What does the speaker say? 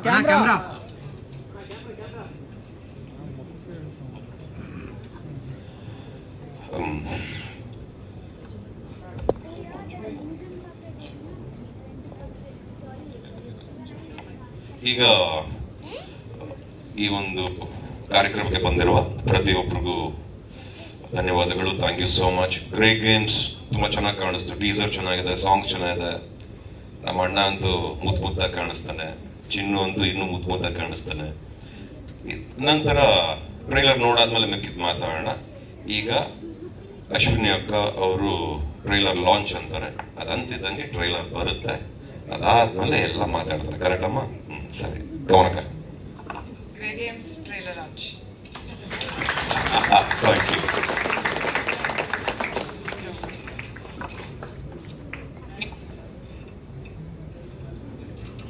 Camera ಈಗ ಈ ಒಂದು ಕಾರ್ಯಕ್ರಮಕ್ಕೆ ಬಂದಿರುವ ಪ್ರತಿಯೊಬ್ಬರಿಗೂ ಧನ್ಯವಾದಗಳು. Thank you so much. Great games ತುಂಬಾ ಚೆನ್ನಾಗಿ ಕಾಣಿಸ್ತು. ಟೀಸರ್ ಚೆನ್ನಾಗಿದೆ, ಸಾಂಗ್ ಚೆನ್ನಾಗಿದೆ. ನಮ್ಮ ಅಣ್ಣ ಅಂತೂ ಮುದ್ದಾಗಿ ಕಾಣಿಸ್ತಾನೆ, ಚಿನ್ನು ಅಂತೂ ಇನ್ನೂ ಮುದ್ದಾಗಿ ಕಾಣಿಸ್ತಾನೆ. ನಂತರ ಟ್ರೈಲರ್ ನೋಡಾದ್ಮೇಲೆ ಮಿಕ್ಕಿದ್ ಮಾತಾಡೋಣ. ಈಗ ಅಶ್ವಿನಿ ಅಕ್ಕ ಅವರು ಟ್ರೈಲರ್ ಲಾಂಚ್ ಅಂತಾರೆ, ಅದಂತಿದ್ದಂಗೆ ಟ್ರೈಲರ್ ಬರುತ್ತೆ, ಅದಾದ್ಮೇಲೆ ಎಲ್ಲ ಮಾತಾಡ್ತಾರೆ. ಕರೆಕ್ಟ್ ಅಮ್ಮ? ಸರಿ, ಕವನಕ. Grey Games trailer launch. Thank you.